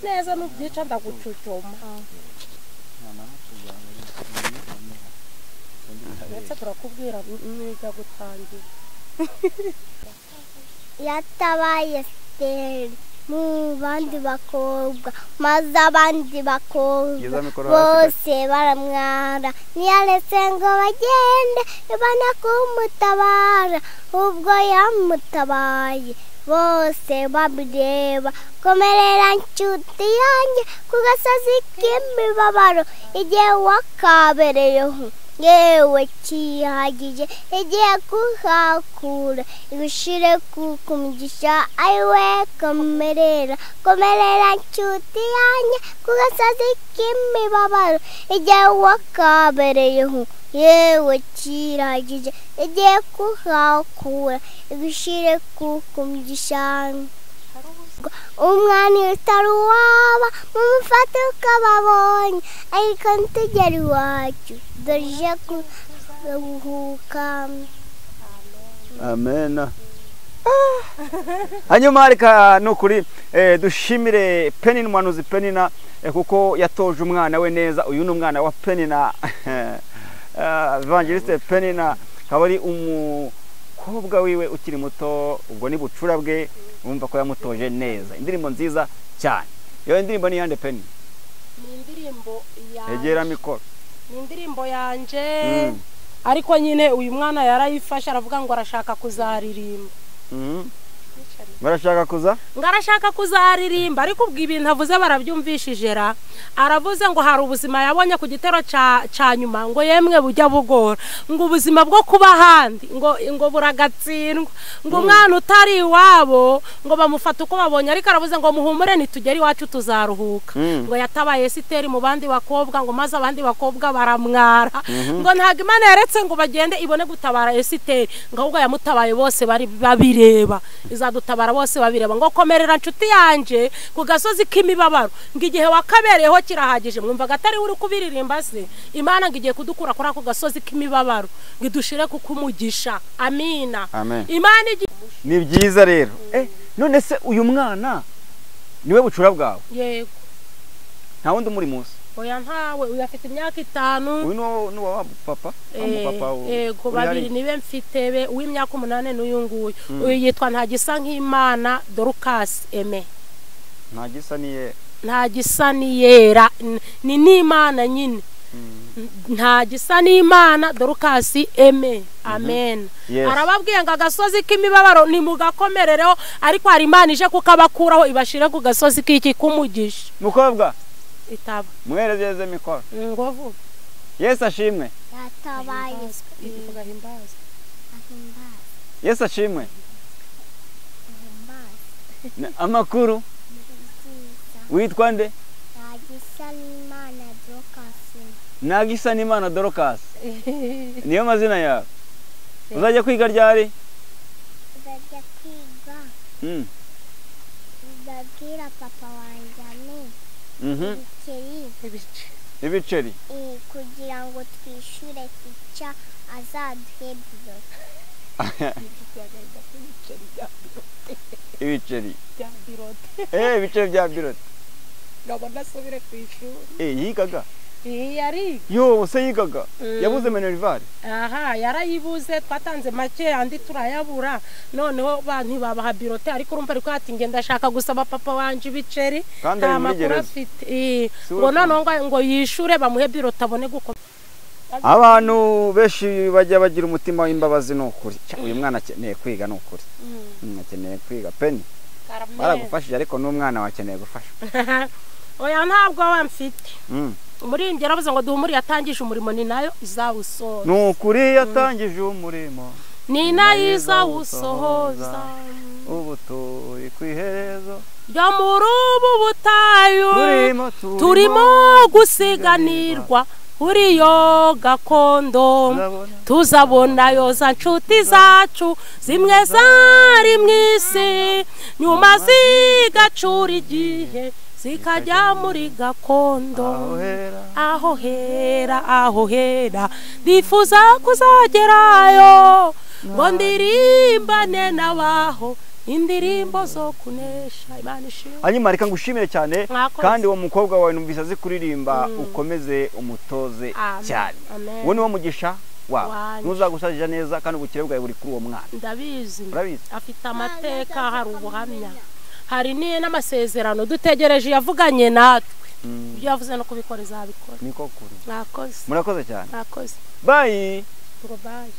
neza n'ubyica ndagucucuma ndetse turakubwira niga gutangira yatabaye Steri mu bandi bakobwa maze abandi bakobwa bose baramwara ntiyaretse ngo bagende ibana kumutabara ubwo yamutabaye bose babireba komerera nshuti yanjye ku gasozi k'imibabaro igihe wakabereyeho yewe kihagije igiye kuhakura ibishire kumugisha aiwe komerera nshuti yanjye ku gasozi k'imibabaro igihe wakabereyeho yewe kihagije igiye kuhakura ibishire kumugisha umwana utari uwaba mumufate ukababonye ariko ntitugere iwacu dore kuruhuka amena hanyuma reka nukuri dushimire Penina umuhanuzi Penina kuko yatoje umwana we neza uyu ni umwana wa Penina Evangeliste Penina akaba ari umukobwa wiwe ukiri muto ubwo ni bucura bwe wumva ko yamutoje neza indirimbo nziza cyane iyo ndirimbo ni yande Penina ni indirimbo egera mikoro ni indirimbo yanje ariko nyine uyu mwana yarayifasha aravuga ngo arashaka kuzaririmba barashaka kuza ngarashaka kuzaririmba ariko ubwo ibintu avuze barabyumvishije ra aravuze ngo hari ubuzima yabonye ku gitero ca nyuma ngo yemwe bujya bugora ngo ubuzima bwo kuba handi ngo buragatsindwa ngo umwana utari iwabo ngo bamufata uko babonye ariko aravuze ngo muhumure nitugere iwacu tuzaruhuka ngo yatabaye Esiteri mu bandi bakobwa ngo maze abandi bakobwa baramwara ngo ntago Imana yaretse ngo bagende ibone gutabara Esiteri ngo ahubwo yamutabaye bose bari babireba izadutabara bose babireba ngo komerera nshuti yanje ku gasozi k'imibabaro ngo igihe wakabereyeho kirahagije mwumvaga atari uri kubiririmba se Imana ngo igiye kudukura kuri ako gasozi k'imibabaro ngo idushire kukumugisha amina Imana ni byiza rero none se uyu mwana niwe bucura bwawe yego nta wundi muri munsi oya ntawe uyu afite imyaka 5 uyu ni wa papa yego babiri nibe mfite be uw'imyaka 8 n'uyu nguyu uyu yitwa Ntagisa nk'Imana Dorcas Aime Ntagisa niyera ni n'Imana nyine Ntagisa n'Imana Dorcas Aime amen arababwiye ngo agasozi k'imibabaro ni mugakomerereho ariko hari Imana ije kukabakuraho ibashire ku gasozi k'iki kumugisha mukobwa itaba mwerezeze mikoro ngovu Yesu ashimwe yatabaye ivuga himbaza Yesu ashimwe amakuru witwa nde Ntagisa n'Imana Dorcas niyo mazina yawe uzajya kwiga ryari uzajya kwiga ndabwira papa wanjye ibiceri kugira ngo twishyure icya azaduhe ibiceri bya birote ibiceri bya birote ngabona asubire ku ishuri yigaga yari yo se yigaga yabuze minerivare aha yarayibuze twatanze make andi turayabura noneho bantu babaha birote ariko urumva ariko ati ngenda ndashaka gusaba papa wanje ibiceri nta makuru afite ngo noneho ngo yishure bamuhe birote abone guko abantu benshi bajya bagira umutima w'imbabazi n'ukuri uyu mwana akeneye kwiga n'ukuri akeneye kwiga Penina baragufashije ariko n'umwana wakeneye gufasha oya ntabwo wamfite muri ngera bavuze ngo duhumuri yatangije umurimo ni nayo izawusohoza n'ukuri yatangije umurimo ni nayo izawusohoza ubu turi ku iherezo ryo muri ubu butayu turimo gusiganirwa kuri yo gakondo tuzabona yoza nshuti zacu zimwe zari mw'isi nyuma zigacura igihe zikajya muri gakondo aho hera ndifuza kuzagerayo ngo ndirimbane n'abaho indirimbo zo kunesha. Imana ishimwe. hanyuma reka ngushimire cyane Mwakoze. kandi uwo mukobwa wawe numvise azi kuririmba ukomeze umutoze Amen. cyane Amen. uwo ni wo mugisha wawe Wanjye. ntuzagusajija neza kandi ubukire bwawe buri kuri uwo mwana Ndabizi. urabizi Afite amateka, hari ubuhamya, hari n'amasezerano dutegereje yavuganye natwe. Ibyo yavuze no kubikora izabikora. niko kuri Mwakoze. murakoze cyane Mwakoze. bye Ngo bye.